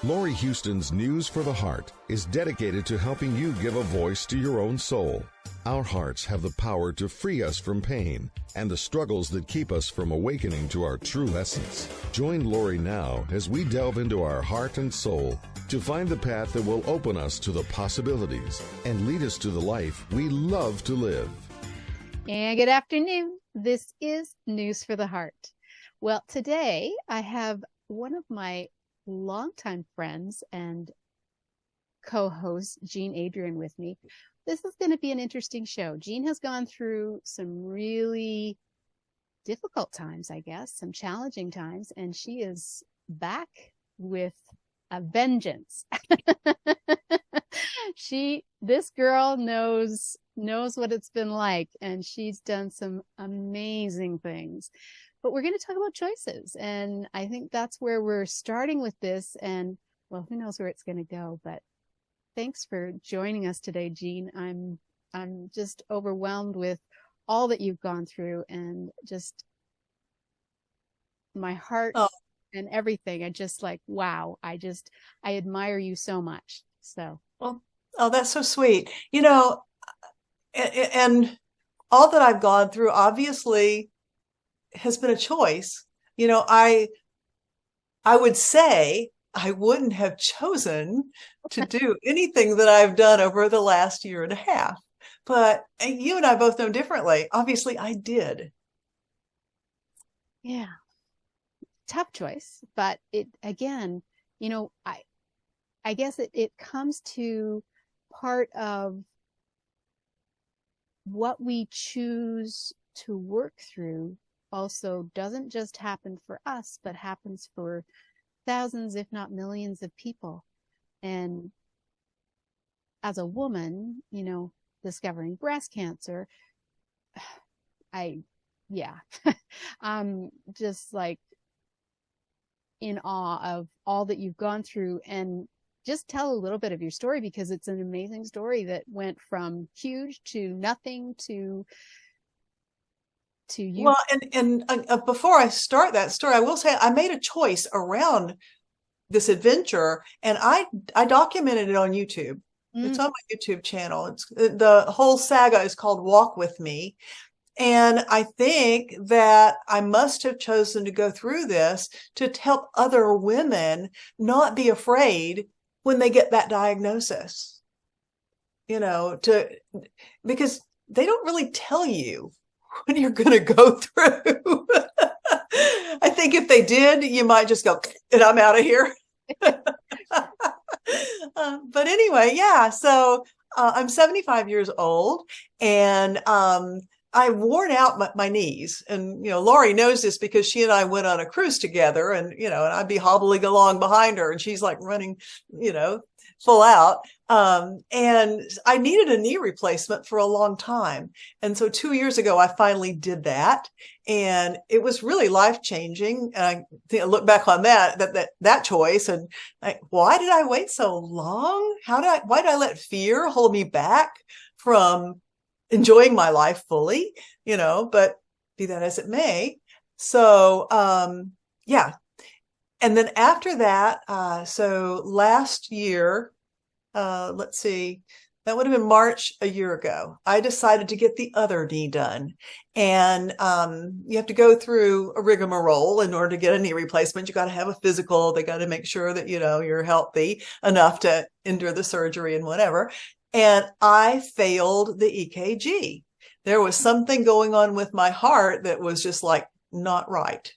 Laurie Huston's News for the Heart is dedicated to helping you give a voice to your own soul. Our hearts have the power to free us from pain and the struggles that keep us from awakening to our true essence. Join Laurie now as we delve into our heart and soul to find the path that will open us to the possibilities and lead us to the life we love to live. And good afternoon. This is News for the Heart. Well, today I have one of my longtime friends and co-host, Jean Adrienne, with me. This is going to be an interesting show. Jean has gone through some really difficult times, I guess, some challenging times, and she is back with a vengeance. This girl knows what it's been like, and she's done some amazing things. But we're going to talk about choices, and I think that's where we're starting with this, and well, who knows where it's going to go. But thanks for joining us today, Jean. I'm just overwhelmed with all that you've gone through, and just my heart and everything. I just like, wow, I admire you so much. So, well, that's so sweet. You know, and all that I've gone through, obviously, has been a choice. You know, I would say I wouldn't have chosen to do anything that I've done over the last year and a half. But you and I both know differently. Obviously, I did. Yeah. Tough choice. But it, again, you know, I guess it comes to part of what we choose to work through also doesn't just happen for us, but happens for thousands, if not millions of people. And as a woman, you know, discovering breast cancer, I'm just like in awe of all that you've gone through. And just tell a little bit of your story, because it's an amazing story that went from huge to nothing to you. Well, and before I start that story, I will say I made a choice around this adventure, and I documented it on YouTube. It's on my YouTube channel. It's the whole saga is called Walk With Me. And I think that I must have chosen to go through this to help other women not be afraid when they get that diagnosis, you know, because they don't really tell you what you're going to go through. I think if they did, you might just go, and I'm out of here. But anyway, yeah. So I'm 75 years old, and I've worn out my knees. And, you know, Laurie knows this because she and I went on a cruise together, and, you know, and I'd be hobbling along behind her, and she's like running, you know, full out. And I needed a knee replacement for a long time. And so 2 years ago, I finally did that. And it was really life-changing. And I look back on that choice, and like, why did I wait so long? Why did I let fear hold me back from enjoying my life fully? You know, but be that as it may. So, yeah. And then after that, so last year, let's see, that would have been March a year ago, I decided to get the other knee done. And you have to go through a rigmarole in order to get a knee replacement. You got to have a physical. They got to make sure that, you know, you're healthy enough to endure the surgery and whatever. And I failed the EKG. There was something going on with my heart that was just like not right.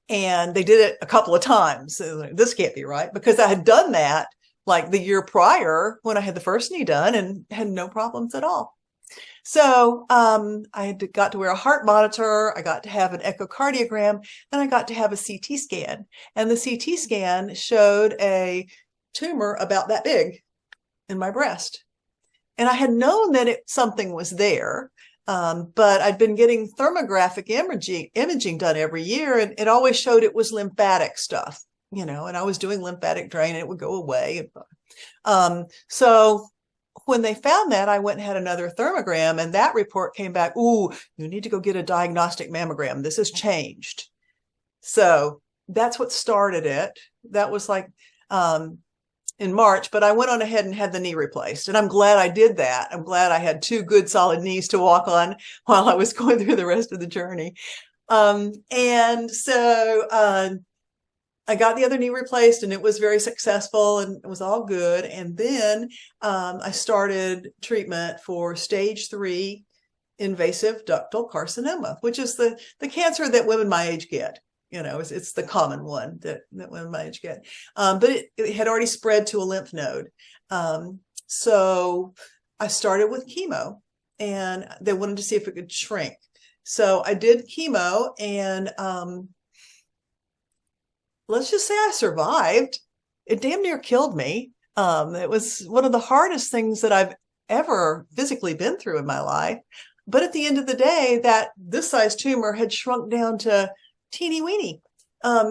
And they did it a couple of times. This can't be right, because I had done that like the year prior when I had the first knee done and had no problems at all. So I got to wear a heart monitor. I got to have an echocardiogram, and I got to have a CT scan. And the CT scan showed a tumor about that big in my breast. And I had known that something was there. But I'd been getting thermographic imaging done every year, and it always showed it was lymphatic stuff, you know, and I was doing lymphatic drain and it would go away. So when they found that, I went and had another thermogram, and that report came back, ooh, you need to go get a diagnostic mammogram. This has changed. So that's what started it. That was like in March, but I went on ahead and had the knee replaced. And I'm glad I did that. I'm glad I had 2 good solid knees to walk on while I was going through the rest of the journey. And so I got the other knee replaced, and it was very successful, and it was all good. And then I started treatment for stage 3 invasive ductal carcinoma, which is the cancer that women my age get. It's the common one that women my age get. But it had already spread to a lymph node. So I started with chemo, and they wanted to see if it could shrink. So I did chemo, and let's just say I survived. It damn near killed me. It was one of the hardest things that I've ever physically been through in my life. But at the end of the day, this size tumor had shrunk down to teeny weeny.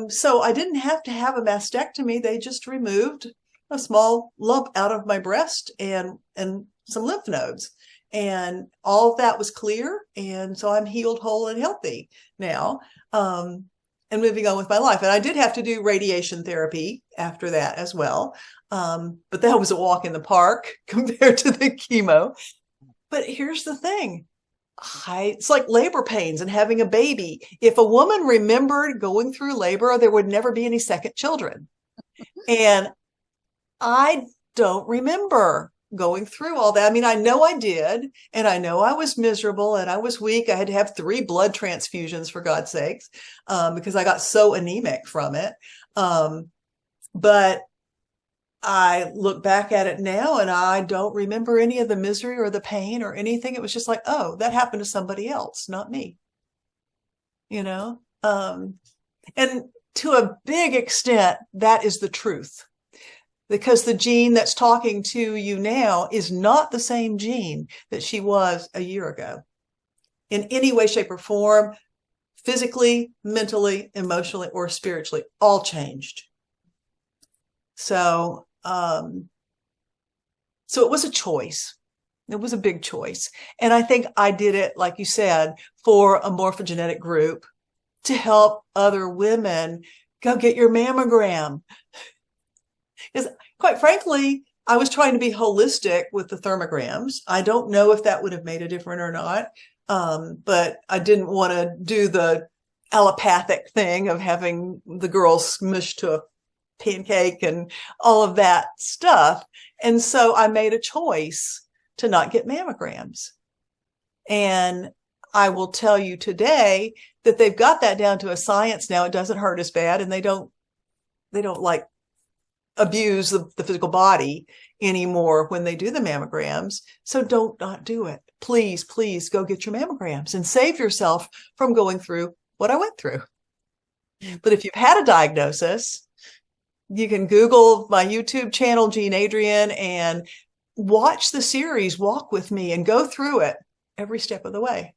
So I didn't have to have a mastectomy. They just removed a small lump out of my breast and some lymph nodes. And all of that was clear. And so I'm healed, whole, and healthy now. And moving on with my life. And I did have to do radiation therapy after that as well. But that was a walk in the park compared to the chemo. But here's the thing. It's like labor pains and having a baby. If a woman remembered going through labor, there would never be any second children. And I don't remember going through all that. I mean, I know I did, and I know I was miserable and I was weak. I had to have 3 blood transfusions, for God's sakes, because I got so anemic from it. But I look back at it now, and I don't remember any of the misery or the pain or anything. It was just like, oh, that happened to somebody else, not me. And to a big extent, that is the truth. Because the Jean that's talking to you now is not the same Jean that she was a year ago in any way, shape, or form, physically, mentally, emotionally, or spiritually, all changed. So it was a choice. It was a big choice. And I think I did it, like you said, for a morphogenetic group to help other women go get your mammogram. Because quite frankly, I was trying to be holistic with the thermograms. I don't know if that would have made a difference or not. But I didn't want to do the allopathic thing of having the girls smushed to a pancake and all of that stuff. And so I made a choice to not get mammograms. And I will tell you today that they've got that down to a science now. It doesn't hurt as bad, and they don't like abuse the physical body anymore when they do the mammograms. So don't not do it. Please, please go get your mammograms and save yourself from going through what I went through. But if you've had a diagnosis, you can Google my YouTube channel, Jean Adrienne, and watch the series Walk With Me and go through it every step of the way,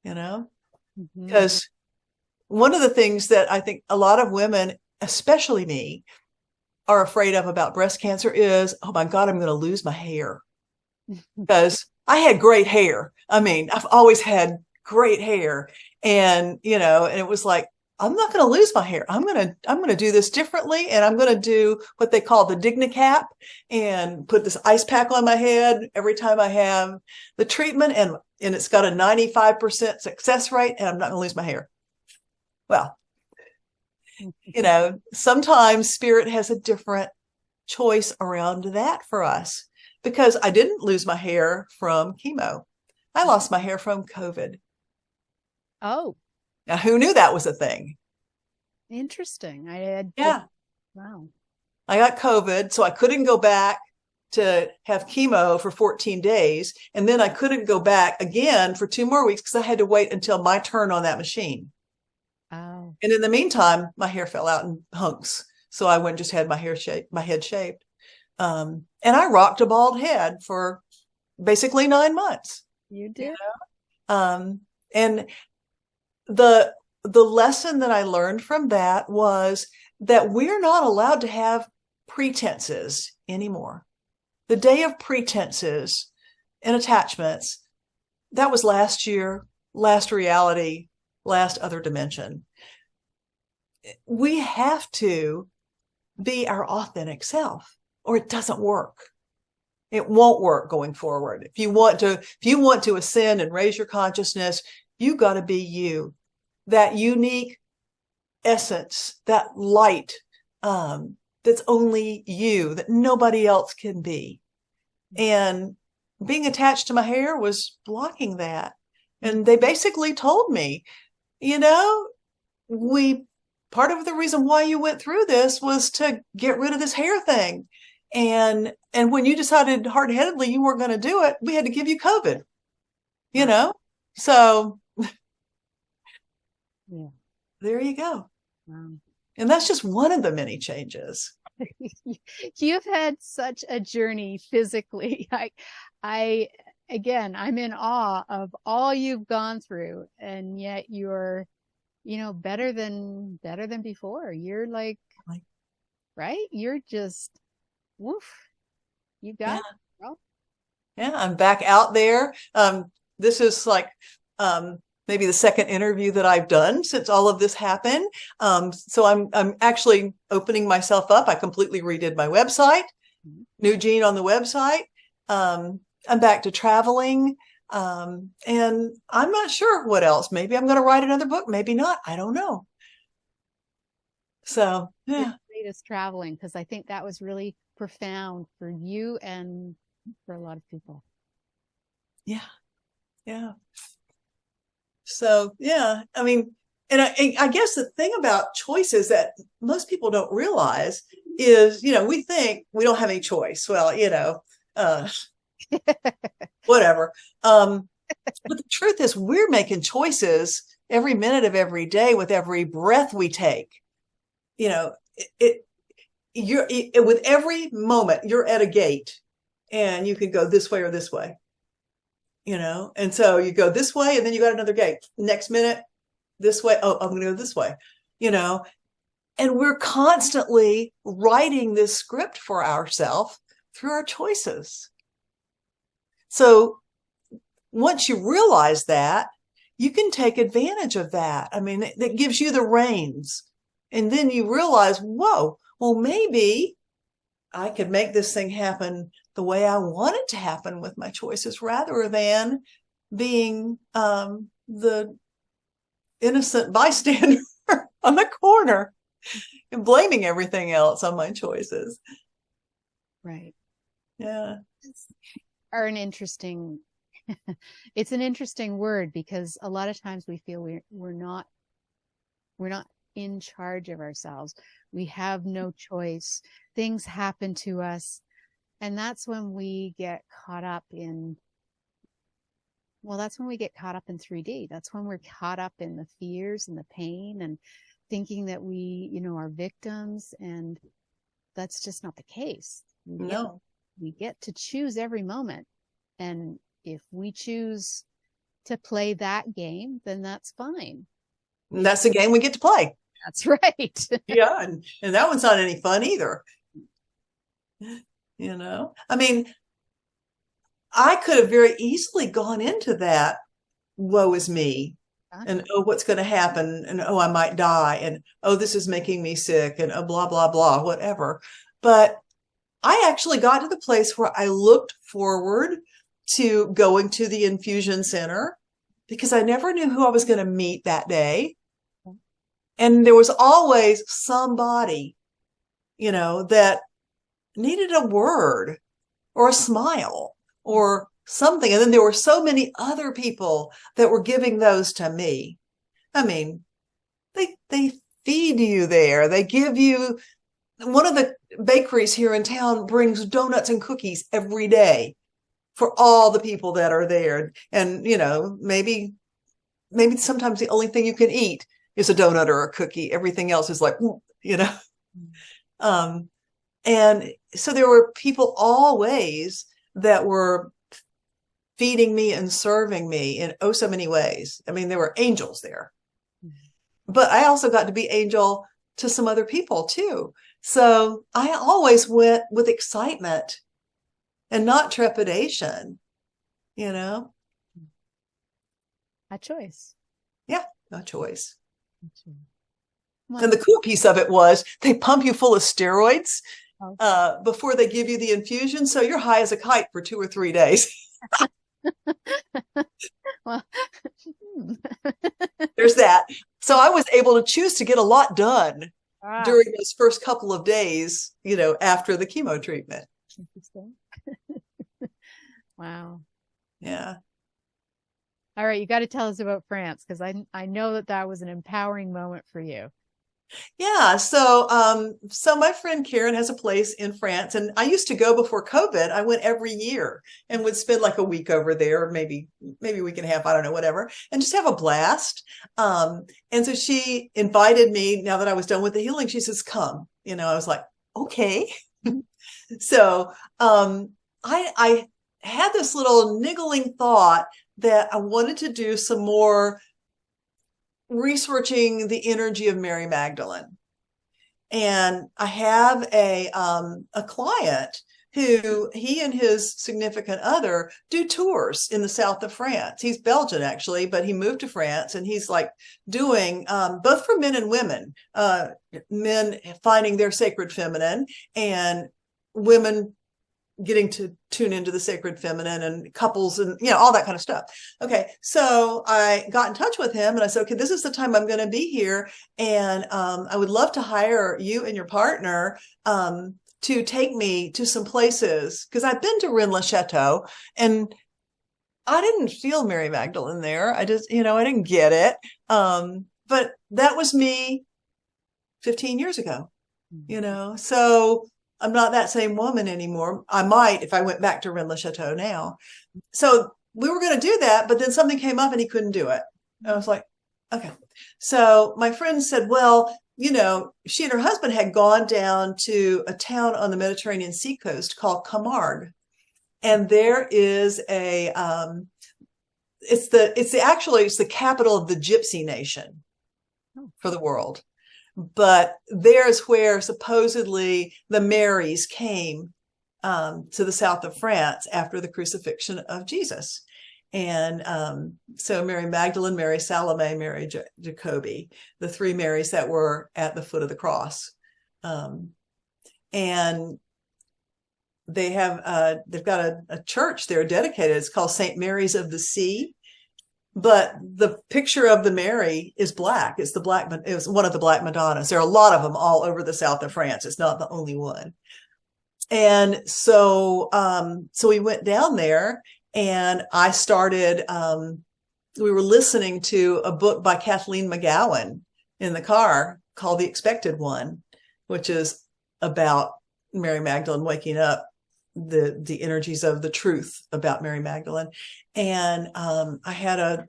because one of the things that I think a lot of women, especially me, are afraid of about breast cancer is, oh my God, I'm going to lose my hair. Because I had great hair. I mean, I've always had great hair. And, and it was like, I'm not going to lose my hair. I'm going to do this differently. And I'm going to do what they call the DigniCap and put this ice pack on my head every time I have the treatment. And it's got a 95% success rate, and I'm not going to lose my hair. Well, sometimes spirit has a different choice around that for us, because I didn't lose my hair from chemo. I lost my hair from COVID. Oh. Now, who knew that was a thing? Interesting. Wow. I got COVID, so I couldn't go back to have chemo for 14 days. And then I couldn't go back again for 2 more weeks because I had to wait until my turn on that machine. Oh. And in the meantime, my hair fell out in hunks. So I went and just had my head shaped. And I rocked a bald head for basically 9 months. You did. And the lesson that I learned from that was that we're not allowed to have pretenses anymore. The day of pretenses and attachments, that was last year, last reality, last other dimension. We have to be our authentic self, or it doesn't work. It won't work going forward. If you want to ascend and raise your consciousness, you got to be you, that unique essence, that light, that's only you, that nobody else can be. And being attached to my hair was blocking that. And they basically told me, part of the reason why you went through this was to get rid of this hair thing. And when you decided hard-headedly you weren't going to do it, we had to give you COVID, So Yeah. There you go. Wow. And that's just one of the many changes. You've had such a journey physically. Again, I'm in awe of all you've gone through, and yet you're, better than before. You're like, right? You're just, woof. You got it, bro. Yeah, I'm back out there. This is like, maybe the second interview that I've done since all of this happened. So I'm actually opening myself up. I completely redid my website, new Jean on the website. I'm back to traveling. And I'm not sure what else. Maybe I'm going to write another book. Maybe not. I don't know. So, yeah. Is traveling, because I think that was really profound for you and for a lot of people. Yeah. Yeah. So, yeah, I mean, and I guess the thing about choices that most people don't realize is, we think we don't have any choice. Well, whatever. But the truth is we're making choices every minute of every day with every breath we take. With every moment you're at a gate and you can go this way or this way. And so you go this way and then you got another gate. Next minute, this way. Oh, I'm going to go this way, and we're constantly writing this script for ourselves through our choices. So once you realize that, you can take advantage of that. I mean, that gives you the reins. And then you realize, whoa, well, maybe I could make this thing happen the way I want it to happen with my choices, rather than being the innocent bystander on the corner and blaming everything else on my choices. Right. Yeah. Are an interesting, it's an interesting word, because a lot of times we feel we're not in charge of ourselves. We have no choice. Things happen to us. And that's when we get caught up in, that's when we get caught up in 3D. That's when we're caught up in the fears and the pain and thinking that we, are victims. And that's just not the case. No. We get to choose every moment. And if we choose to play that game, then that's fine. And that's the game we get to play. That's right. Yeah. And that one's not any fun either. I mean, I could have very easily gone into that, woe is me, and oh, what's going to happen, and oh, I might die, and oh, this is making me sick, and oh, blah, blah, blah, whatever. But I actually got to the place where I looked forward to going to the infusion center, because I never knew who I was going to meet that day. And there was always somebody, that needed a word or a smile or something. And then there were so many other people that were giving those to me. I mean, they feed you there. They give you, one of the bakeries here in town brings donuts and cookies every day for all the people that are there. And, maybe sometimes the only thing you can eat is a donut or a cookie. Everything else is like, and so there were people always that were feeding me and serving me in oh so many ways. I mean, there were angels there, but I also got to be angel to some other people too. So I always went with excitement and not trepidation, A choice. Yeah, a choice. And the cool piece of it was they pump you full of steroids Oh. before they give you the infusion. So you're high as a kite for 2 or 3 days. Well, There's that. So I was able to choose to get a lot done ah, during those first couple of days, after the chemo treatment. interesting. Wow. Yeah. All right, you got to tell us about France because I know that was an empowering moment for you. Yeah. So my friend Karen has a place in France, and I used to go before COVID. I went every year and would spend like a week over there, maybe a week and a half, I don't know, whatever, and just have a blast. And so she invited me. Now that I was done with the healing, she says, "Come." I was like, "Okay." So I had this little niggling thought that I wanted to do some more researching the energy of Mary Magdalene. And I have a client who he and his significant other do tours in the south of France. He's Belgian actually, but he moved to France, and he's like doing both for men and women, men finding their sacred feminine and women getting to tune into the sacred feminine, and couples and all that kind of stuff. Okay, so I got in touch with him and I said, okay, this is the time I'm going to be here, and I would love to hire you and your partner to take me to some places, because I've been to Rennes-le-Château and I didn't feel Mary Magdalene there. I just I didn't get it, but that was me 15 years ago. So I'm not that same woman anymore. I might if I went back to Rennes-le-Château now. So we were going to do that, but then something came up and he couldn't do it. I was like, okay. So my friend said, well, she and her husband had gone down to a town on the Mediterranean sea coast called Camargue. And there is it's the capital of the Gypsy nation for the world. But there's where supposedly the Marys came to the south of France after the crucifixion of Jesus. And so Mary Magdalene, Mary Salome, Mary Jacobi, the 3 Marys that were at the foot of the cross. And they've got a church there dedicated. It's called St. Mary's of the Sea. But the picture of the Mary is black. It was one of the Black Madonnas. There are a lot of them all over the south of France. It's not the only one. And so we went down there, and I started, we were listening to a book by Kathleen McGowan in the car called The Expected One, which is about Mary Magdalene waking up, the energies of the truth about Mary Magdalene. And I had a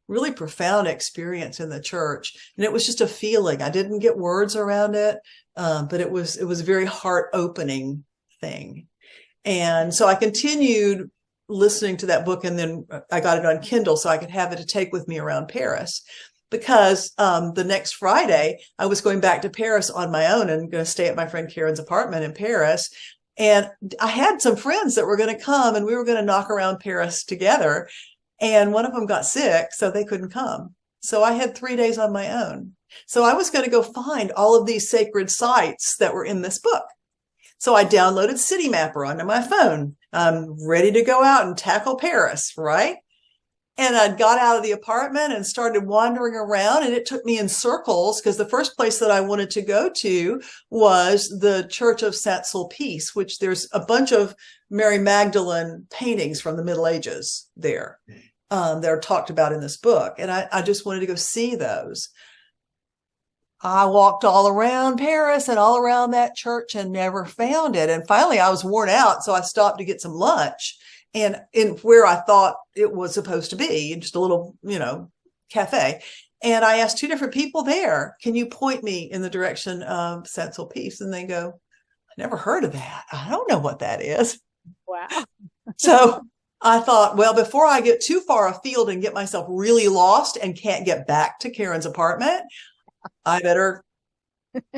really profound experience in the church, and it was just a feeling. I didn't get words around it, but it was a very heart opening thing. And so I continued listening to that book, and then I got it on Kindle so I could have it to take with me around Paris, because the next Friday I was going back to Paris on my own and going to stay at my friend Karen's apartment in Paris. And I had some friends that were going to come, and we were going to knock around Paris together. And one of them got sick, so they couldn't come. So I had 3 days on my own. So I was going to go find all of these sacred sites that were in this book. So I downloaded City Mapper onto my phone. I'm ready to go out and tackle Paris, right? And I got out of the apartment and started wandering around, and it took me in circles, because the first place that I wanted to go to was the Church of Saint-Sulpice, which there's a bunch of Mary Magdalene paintings from the Middle Ages there that are talked about in this book. And I just wanted to go see those. I walked all around Paris and all around that church and never found it. And finally I was worn out, so I stopped to get some lunch. And in where I thought it was supposed to be, just a little, cafe. And I asked 2 different people there, can you point me in the direction of Saint-Sulpice? And they go, I never heard of that. I don't know what that is. Wow. So I thought, well, before I get too far afield and get myself really lost and can't get back to Karen's apartment, I better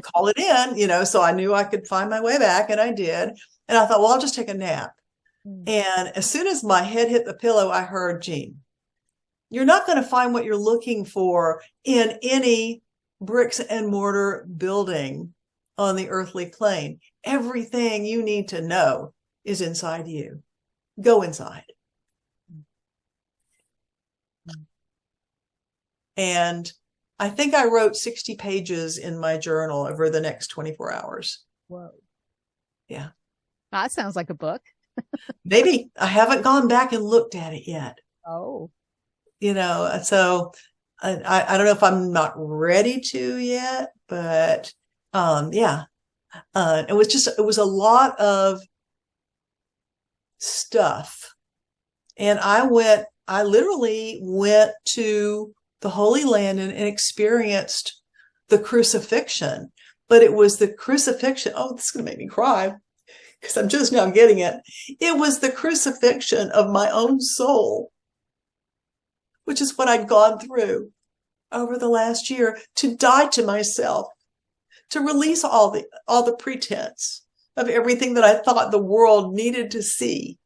call it in, so I knew I could find my way back, and I did. And I thought, well, I'll just take a nap. And as soon as my head hit the pillow, I heard, Jean, you're not going to find what you're looking for in any bricks and mortar building on the earthly plane. Everything you need to know is inside you. Go inside. And I think I wrote 60 pages in my journal over the next 24 hours. Whoa. Yeah. That sounds like a book. Maybe. I haven't gone back and looked at it yet. Oh. So I don't know if I'm not ready to yet, but yeah. It was a lot of stuff. And I literally went to the Holy Land and experienced the crucifixion. But it was the crucifixion. Oh, this is going to make me cry because I'm just now getting it. It was the crucifixion of my own soul, which is what I'd gone through over the last year, to die to myself, to release all the pretense of everything that I thought the world needed to see.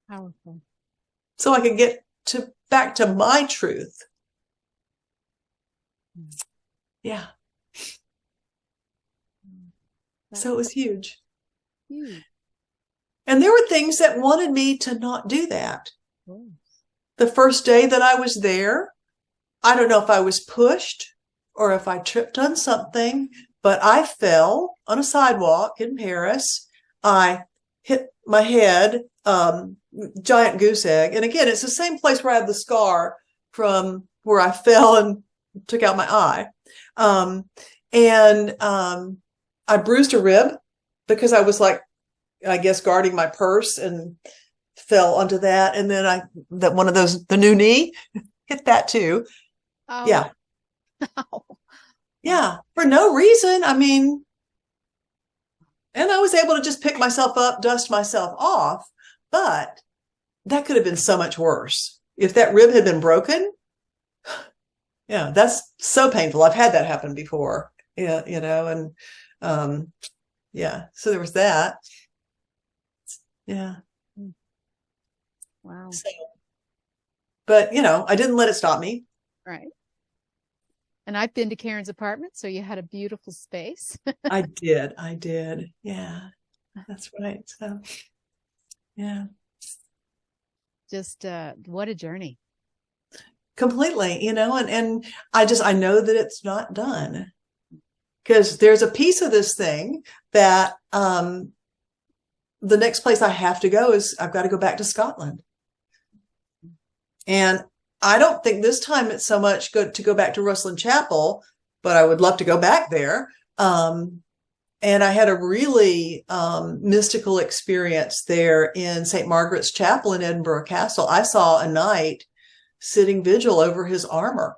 Powerful. So I could get back to my truth. Yeah. So it was huge. And there were things that wanted me to not do that. The first day that I was there, I don't know if I was pushed or if I tripped on something, but I fell on a sidewalk in Paris. I hit my head, giant goose egg. And again, it's the same place where I had the scar from where I fell and took out my eye. I bruised a rib because I was I guess, guarding my purse and fell onto that. And then one of those, the new knee, hit that too. Oh. Yeah. Yeah. For no reason. I mean, and I was able to just pick myself up, dust myself off, but that could have been so much worse. If that rib had been broken, yeah, that's so painful. I've had that happen before. Yeah, and yeah, so there was that. Yeah. Wow. So, but I didn't let it stop me. Right. And I've been to Karen's apartment, so you had a beautiful space. I did. Yeah, that's right. So, yeah. Just what a journey. Completely, and I know that it's not done, because there's a piece of this thing that the next place I have to go is I've got to go back to Scotland. And I don't think this time it's so much good to go back to Rusland Chapel, but I would love to go back there. And I had a really mystical experience there in St. Margaret's Chapel in Edinburgh Castle. I saw a knight sitting vigil over his armor.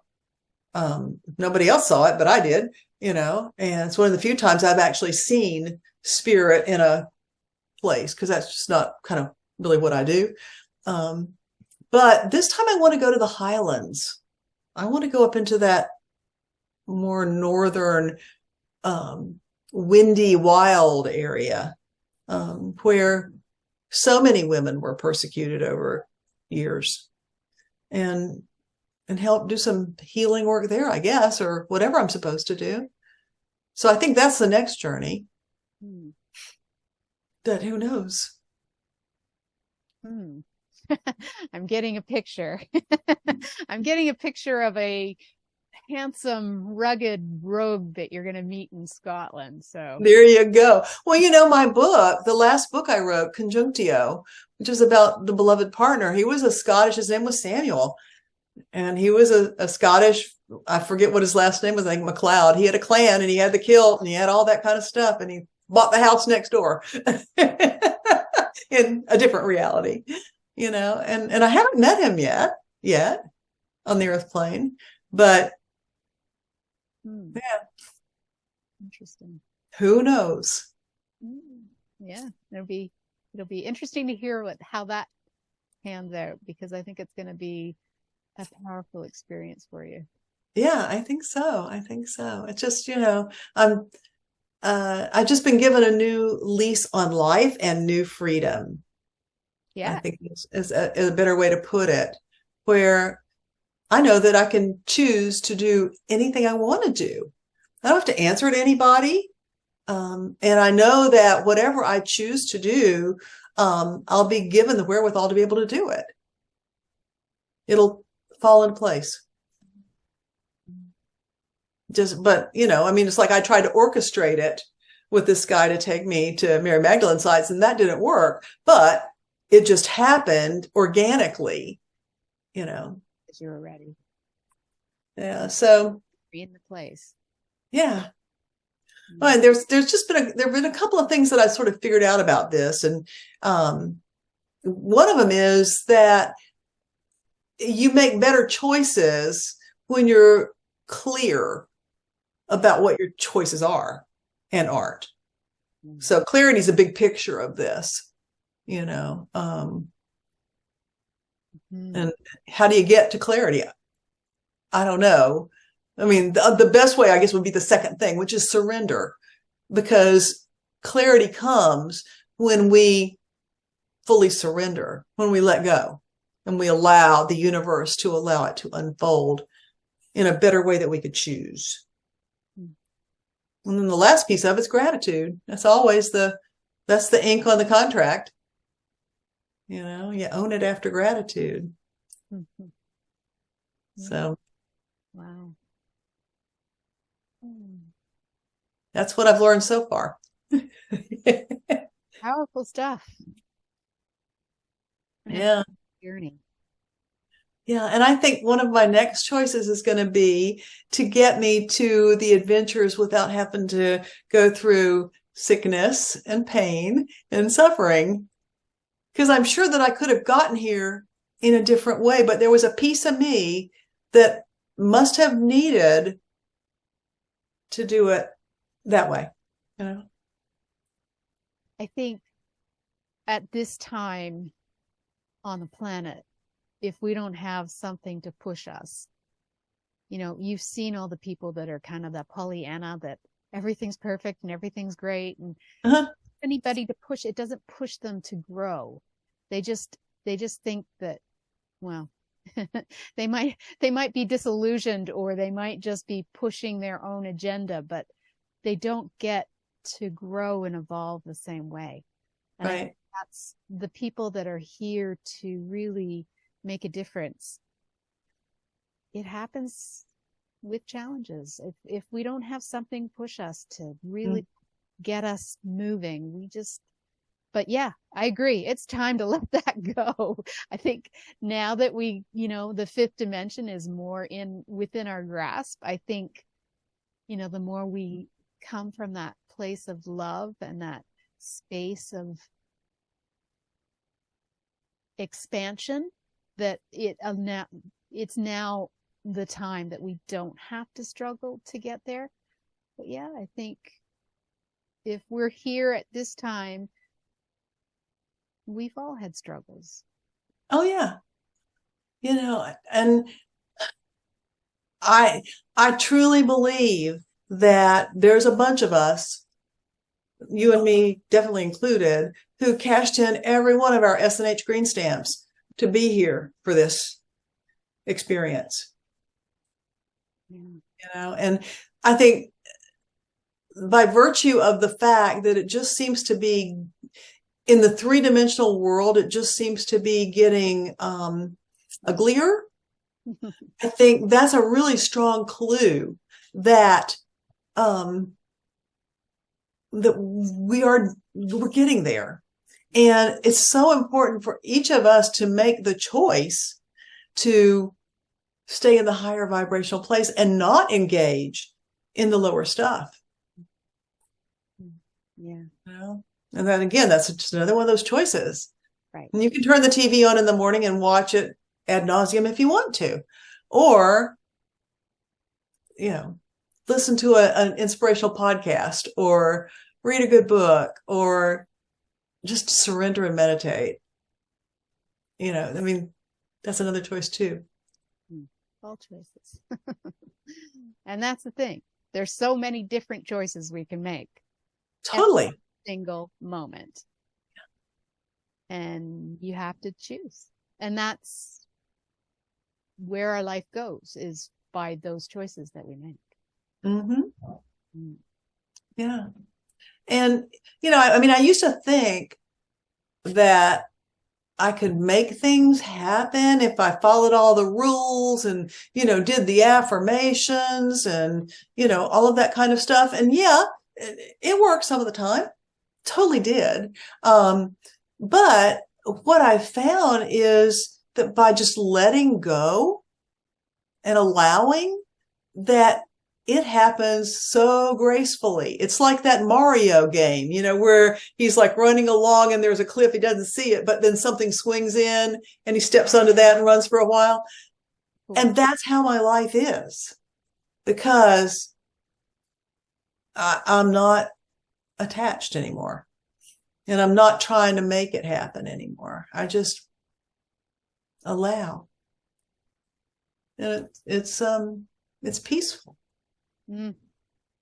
Nobody else saw it, but I did, and it's one of the few times I've actually seen spirit in a place, because that's just not kind of really what I do. But this time I want to go to the Highlands. I want to go up into that more northern, windy, wild area, where so many women were persecuted over years, and help do some healing work there, I guess, or whatever I'm supposed to do. So I think that's the next journey. That who knows? I'm getting a picture. I'm getting a picture of a handsome, rugged rogue that you're going to meet in Scotland. So there you go. Well, my book, the last book I wrote, Conjunctio, which is about the beloved partner, he was a Scottish, his name was Samuel. And he was a Scottish, I forget what his last name was, I think MacLeod. He had a clan and he had the kilt and he had all that kind of stuff. And he bought the house next door in a different reality, and I haven't met him yet on the earth plane, but yeah. Interesting. Who knows? Yeah. It'll be interesting to hear how that pans out, because I think it's going to be a powerful experience for you. Yeah, I think so. It's just, I've just been given a new lease on life and new freedom. Yeah. I think is a better way to put it, where I know that I can choose to do anything I want to do. I don't have to answer to anybody. And I know that whatever I choose to do, I'll be given the wherewithal to be able to do it. It'll fall in place. But I mean, it's like I tried to orchestrate it with this guy to take me to Mary Magdalene sites, and that didn't work, but it just happened organically, Because you were ready. Yeah. So Be in the place. yeah. Well, there's just there have been a couple of things that I sort of figured out about this. And one of them is that you make better choices when you're clear about what your choices are and aren't. So clarity is a big picture of this, and how do you get to clarity? I don't know. I mean, the best way, I guess, would be the second thing, which is surrender, because clarity comes when we fully surrender, when we let go and we allow the universe to allow it to unfold in a better way that we could choose. And then the last piece of it's gratitude. That's always that's the ink on the contract. You own it after gratitude. Mm-hmm. So, wow. That's what I've learned so far. Powerful stuff. Yeah. Journey. Yeah. And I think one of my next choices is going to be to get me to the adventures without having to go through sickness and pain and suffering. Because I'm sure that I could have gotten here in a different way, but there was a piece of me that must have needed to do it that way. I think at this time on the planet, if we don't have something to push us, you've seen all the people that are kind of that Pollyanna, that everything's perfect and everything's great, and anybody to push, it doesn't push them to grow. They just think that, well, they might be disillusioned, or they might just be pushing their own agenda, but they don't get to grow and evolve the same way. And right. That's the people that are here to really make a difference. It happens with challenges. If we don't have something push us to really get us moving, but yeah, I agree. It's time to let that go. I think now that we, the fifth dimension is more within our grasp, I think, the more we come from that place of love and that space of expansion, that it's now the time that we don't have to struggle to get there. But yeah, I think if we're here at this time, we've all had struggles. Oh yeah. And I truly believe that there's a bunch of us, you and me definitely included, who cashed in every one of our S&H green stamps to be here for this experience. And I think by virtue of the fact that it just seems to be in the three-dimensional world, it just seems to be getting uglier. I think that's a really strong clue that we're getting there. And it's so important for each of us to make the choice to stay in the higher vibrational place and not engage in the lower stuff. Yeah. And then again, that's just another one of those choices. Right. And you can turn the TV on in the morning and watch it ad nauseum if you want to, or, listen to an inspirational podcast, or read a good book, or just surrender and meditate. I mean, that's another choice too. All choices. And that's the thing. There's so many different choices we can make. Totally. Single moment. And you have to choose. And that's where our life goes is by those choices that we make. Mm-hmm. Yeah. And, I mean, I used to think that I could make things happen if I followed all the rules and, did the affirmations and, all of that kind of stuff. And yeah, it worked some of the time. Totally did. But what I found is that by just letting go and allowing, that it happens so gracefully. It's like that Mario game, where he's like running along and there's a cliff. He doesn't see it, but then something swings in and he steps onto that and runs for a while. And that's how my life is, because I'm not attached anymore, and I'm not trying to make it happen anymore. I just allow. And it's peaceful.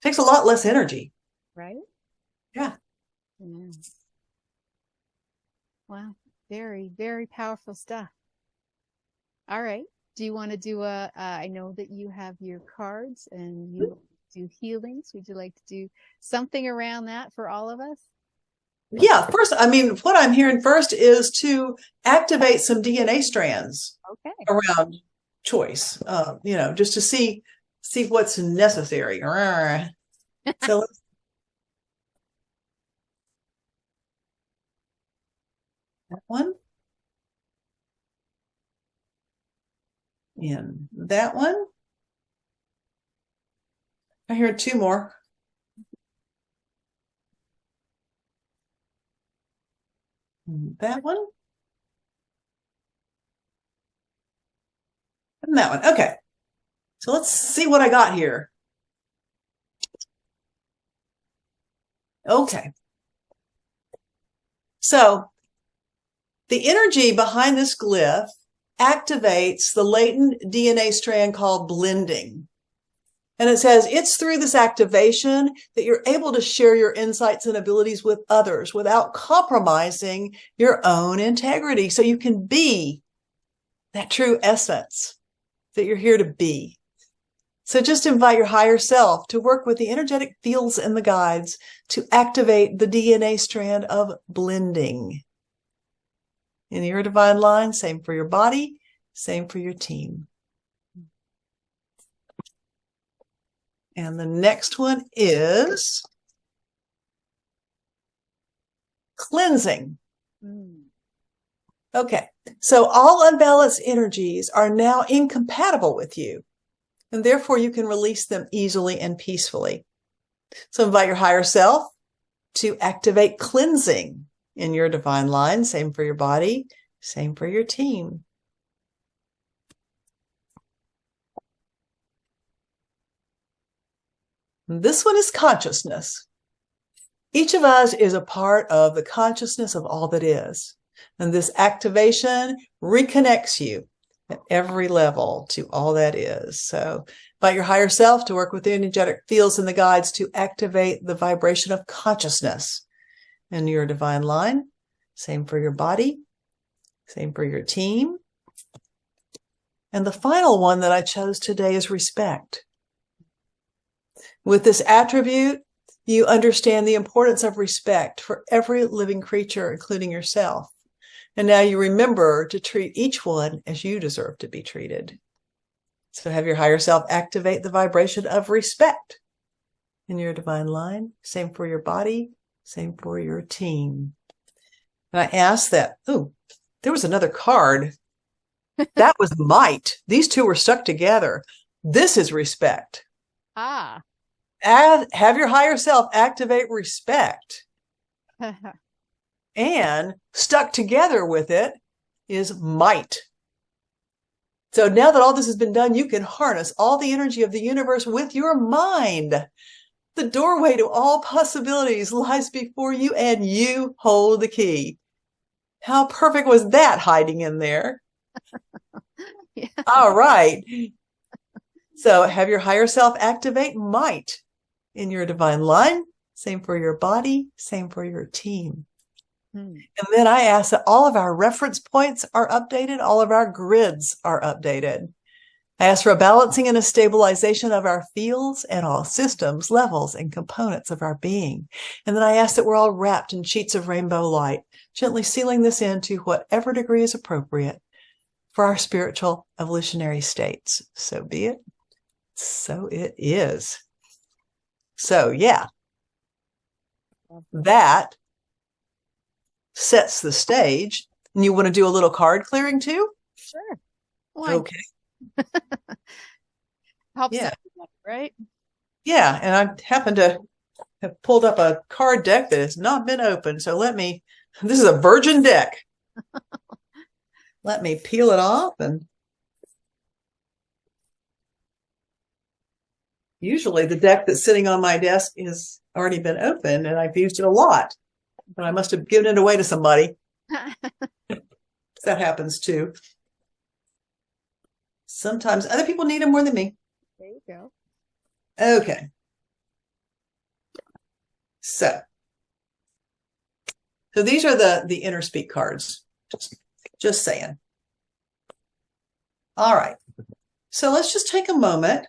Takes a lot less energy. Right? Yeah. Wow. Very, very powerful stuff. All right. Do you want to do I know that you have your cards and you do healings. Would you like to do something around that for all of us? Yeah. First, I mean, what I'm hearing first is to activate some DNA strands around choice, just to see what's necessary. So that one, and that one. I hear two more. That one. And that one. Okay. So let's see what I got here. Okay. So the energy behind this glyph activates the latent DNA strand called blending. And it says it's through this activation that you're able to share your insights and abilities with others without compromising your own integrity. So you can be that true essence that you're here to be. So just invite your higher self to work with the energetic fields and the guides to activate the DNA strand of blending. In your divine line, same for your body, same for your team. And the next one is cleansing. Okay, so all unbalanced energies are now incompatible with you, and therefore you can release them easily and peacefully. So invite your higher self to activate cleansing in your divine line. Same for your body, same for your team. This one is consciousness. Each of us is a part of the consciousness of all that is. And this activation reconnects you at every level to all that is. So invite your higher self to work with the energetic fields and the guides to activate the vibration of consciousness in your divine line. Same for your body, same for your team. And the final one that I chose today is respect. With this attribute, you understand the importance of respect for every living creature, including yourself. And now you remember to treat each one as you deserve to be treated. So have your higher self activate the vibration of respect in your divine line. Same for your body, same for your team. And I asked that, there was another card. That was might. These two were stuck together. This is respect. Have your higher self activate respect. And stuck together with it is might. So now that all this has been done, you can harness all the energy of the universe with your mind. The doorway to all possibilities lies before you, and you hold the key. How perfect was that hiding in there? Yeah. All right. So have your higher self activate might in your divine line. Same for your body, same for your team. And then I ask that all of our reference points are updated, all of our grids are updated. I ask for a balancing and a stabilization of our fields and all systems, levels, and components of our being. And then I ask that we're all wrapped in sheets of rainbow light, gently sealing this into whatever degree is appropriate for our spiritual evolutionary states. So be it. So it is. So yeah, that sets the stage. And you want to do a little card clearing too? Sure. Why? Okay. Helps Yeah. everybody, right? Yeah. And I happen to have pulled up a card deck that has not been opened. So this is a virgin deck. Let me peel it off. And usually the deck that's sitting on my desk has already been opened and I've used it a lot, but I must have given it away to somebody. That happens too. Sometimes other people need them more than me. There you go. Okay. So these are the inner speak cards. Just saying. All right. So let's just take a moment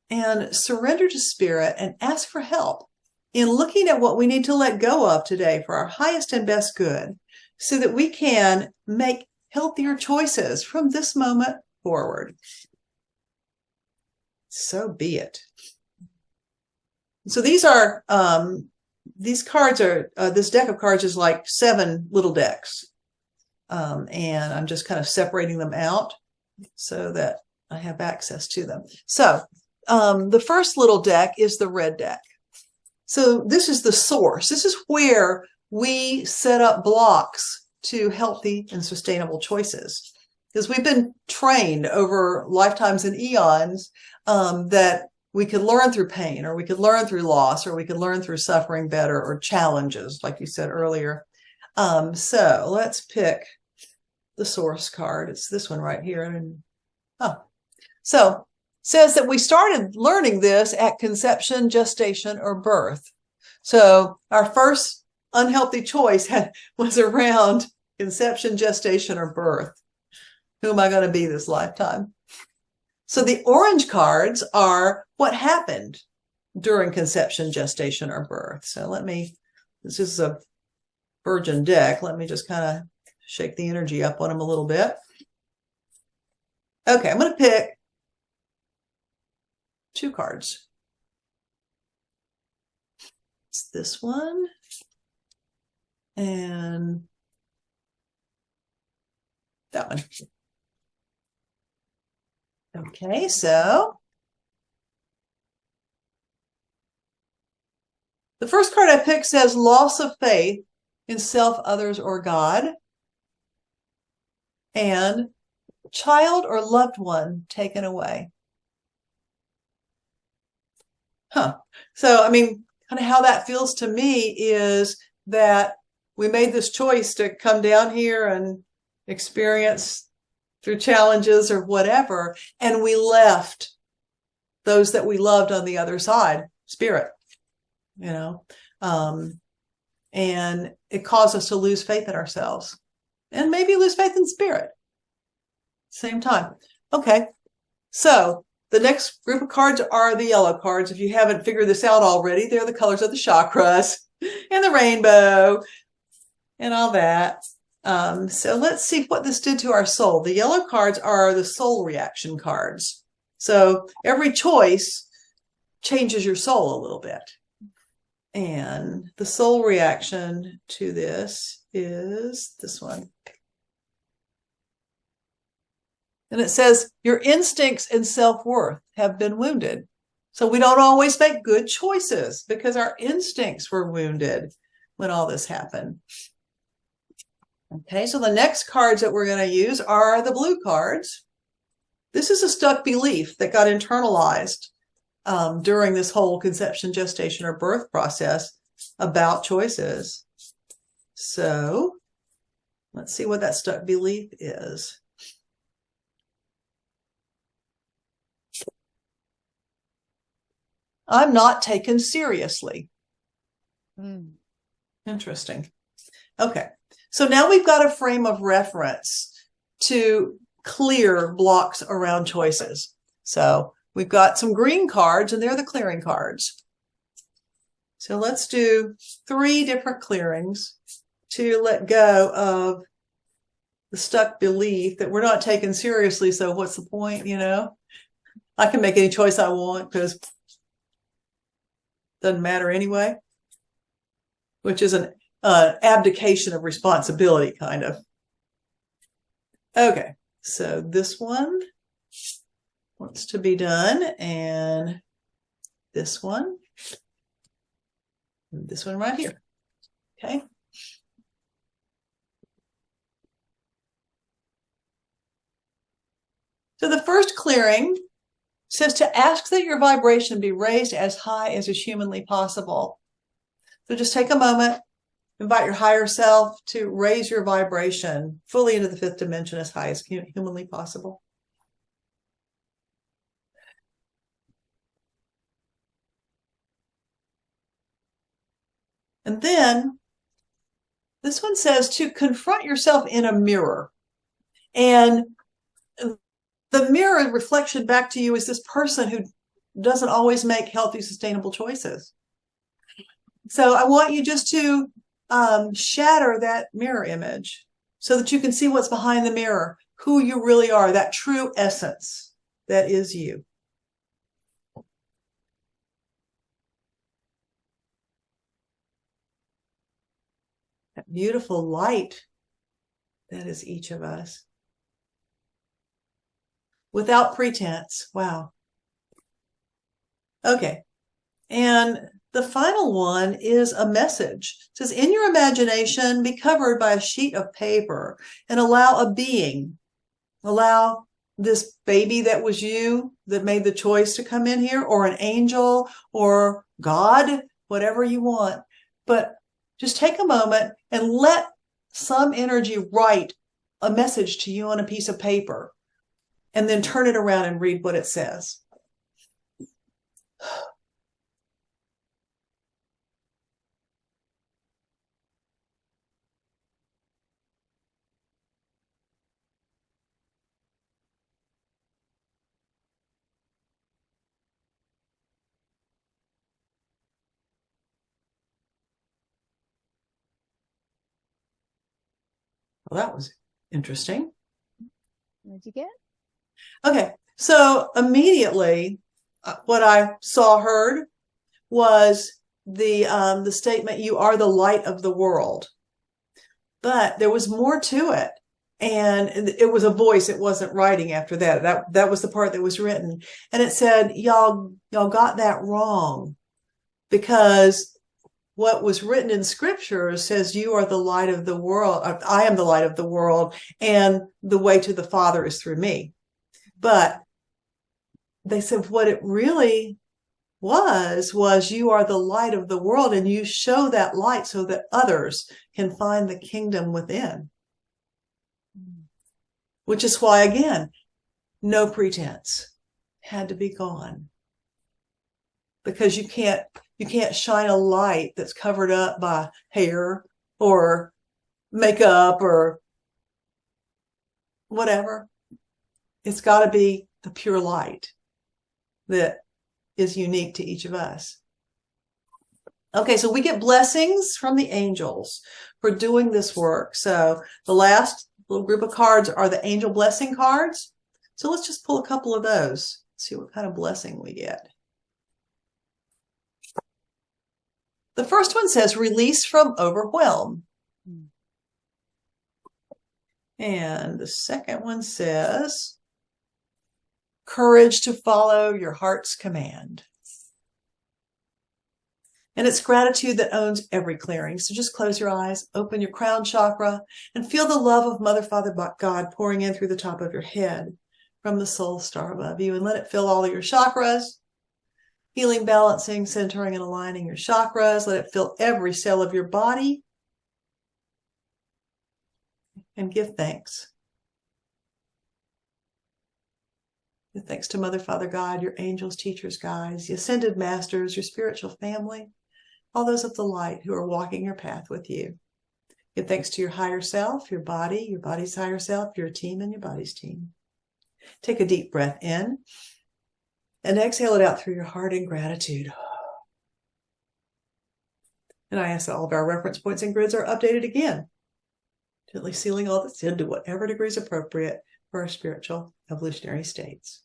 and surrender to spirit and ask for help in looking at what we need to let go of today for our highest and best good so that we can make healthier choices from this moment forward. So be it. So these cards are, this deck of cards is like 7 little decks. And I'm just kind of separating them out so that I have access to them. So the first little deck is the red deck. So this is the source. This is where we set up blocks to healthy and sustainable choices. Because we've been trained over lifetimes and eons that we could learn through pain, or we could learn through loss, or we could learn through suffering better, or challenges, like you said earlier. So let's pick the source card. It's this one right here. So it says that we started learning this at conception, gestation, or birth. So our first unhealthy choice was around conception, gestation, or birth. Who am I going to be this lifetime? So the orange cards are what happened during conception, gestation, or birth. So this is a virgin deck. Let me just kind of shake the energy up on them a little bit. Okay, I'm going to pick 2 cards. It's this one and that one. Okay, so the first card I picked says loss of faith in self, others, or God, and child or loved one taken away. So, I mean, kind of how that feels to me is that we made this choice to come down here and experience through challenges or whatever, and we left those that we loved on the other side, spirit, and it caused us to lose faith in ourselves and maybe lose faith in spirit. Same time. Okay. So the next group of cards are the yellow cards. If you haven't figured this out already, they're the colors of the chakras and the rainbow and all that. So let's see what this did to our soul. The yellow cards are the soul reaction cards. So every choice changes your soul a little bit. And the soul reaction to this is this one. And it says, your instincts and self-worth have been wounded. So we don't always make good choices because our instincts were wounded when all this happened. Okay, so the next cards that we're going to use are the blue cards. This is a stuck belief that got internalized during this whole conception, gestation, or birth process about choices. So let's see what that stuck belief is. I'm not taken seriously. Interesting. Okay. So now we've got a frame of reference to clear blocks around choices. So we've got some green cards, and they're the clearing cards. So let's do 3 different clearings to let go of the stuck belief that we're not taken seriously. So what's the point? I can make any choice I want because it doesn't matter anyway, which is an abdication of responsibility, kind of. Okay, so this one wants to be done, and this one right here. Okay. So the first clearing says to ask that your vibration be raised as high as is humanly possible. So just take a moment, invite your higher self to raise your vibration fully into the 5th dimension as high as humanly possible. And then this one says to confront yourself in a mirror. And the mirror reflection back to you is this person who doesn't always make healthy, sustainable choices. So I want you just to shatter that mirror image so that you can see what's behind the mirror, who you really are, that true essence that is you. That beautiful light that is each of us. Without pretense. Wow. Okay. And the final one is a message. It says, in your imagination, be covered by a sheet of paper and allow this baby that was you that made the choice to come in here, or an angel or God, whatever you want. But just take a moment and let some energy write a message to you on a piece of paper, and then turn it around and read what it says. Well, that was interesting. What did you get? Okay, so immediately what I heard was the statement, you are the light of the world. But there was more to it. And it was a voice. It wasn't writing after that. That was the part that was written. And it said, y'all got that wrong, because what was written in scripture says you are the light of the world. I am the light of the world, and the way to the Father is through me. But they said what it really was you are the light of the world, and you show that light so that others can find the kingdom within. Which is why, again, no pretense had to be gone. Because you can't shine a light that's covered up by hair or makeup or whatever. It's got to be the pure light that is unique to each of us. Okay, so we get blessings from the angels for doing this work. So the last little group of cards are the angel blessing cards. So let's just pull a couple of those, see what kind of blessing we get. The first one says, release from overwhelm. And the second one says, courage to follow your heart's command. And it's gratitude that owns every clearing. So just close your eyes, open your crown chakra, and feel the love of Mother, Father, God pouring in through the top of your head from the soul star above you. And let it fill all of your chakras, healing, balancing, centering, and aligning your chakras. Let it fill every cell of your body. And give thanks. Give thanks to Mother, Father, God, your angels, teachers, guides, the ascended masters, your spiritual family, all those of the light who are walking your path with you. Give thanks to your higher self, your body's higher self, your team, and your body's team. Take a deep breath in and exhale it out through your heart in gratitude. And I ask that all of our reference points and grids are updated again, gently sealing all that's in to whatever degree is appropriate for our spiritual evolutionary states.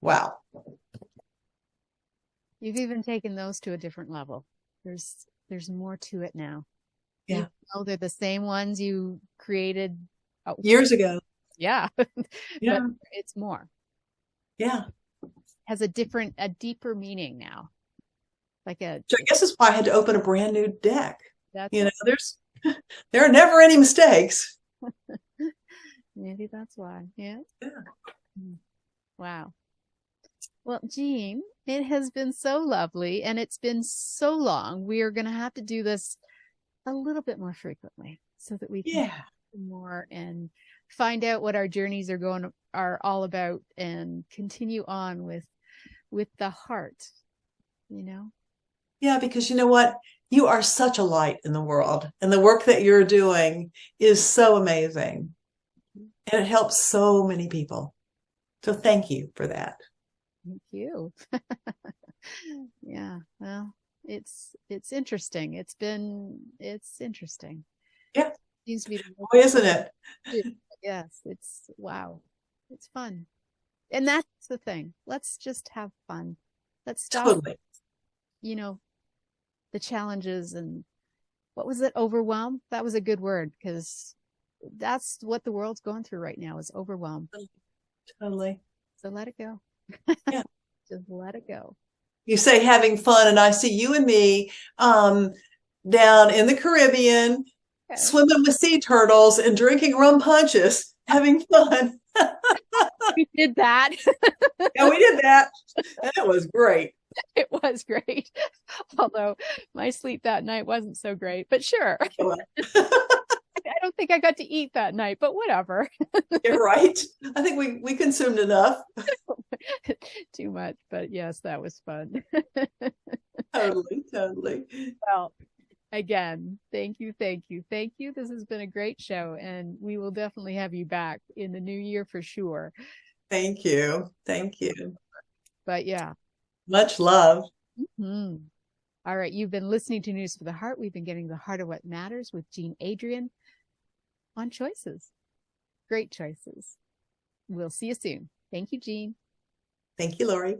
Wow. You've even taken those to a different level. There's more to it now. Yeah. They're the same ones you created years ago. Yeah. Yeah. But it's more. Yeah. Has a deeper meaning now. So I guess that's why I had to open a brand new deck. There are never any mistakes. Maybe that's why. Yeah. Yeah. Wow. Well, Jean, it has been so lovely and it's been so long. We are going to have to do this a little bit more frequently so that we can do more and find out what our journeys are all about and continue on with the heart, Yeah, because you know what? You are such a light in the world, and the work that you're doing is so amazing. And it helps so many people. So thank you for that. Thank you. Yeah. Well, it's interesting. It's interesting. Yeah. Seems to be isn't it? Yes. Wow. It's fun. And that's the thing. Let's just have fun. Let's stop. Totally. The challenges and what was it? Overwhelm. That was a good word because that's what the world's going through right now is overwhelm. Totally. So let it go. Yeah. Just let it go. You say having fun, and I see you and me down in the Caribbean, swimming with sea turtles and drinking rum punches, having fun. We did that. Yeah, we did that. And it was great. It was great. Although my sleep that night wasn't so great, but sure. I don't think I got to eat that night, but whatever. You're right. I think we consumed enough. Too much, but yes, that was fun. Totally. Well, again, thank you. This has been a great show, and we will definitely have you back in the new year for sure. Thank you. But yeah. Much love. Mm-hmm. All right. You've been listening to News for the Heart. We've been getting the heart of what matters with Jean Adrienne on choices. Great choices. We'll see you soon. Thank you, Jean. Thank you, Laurie.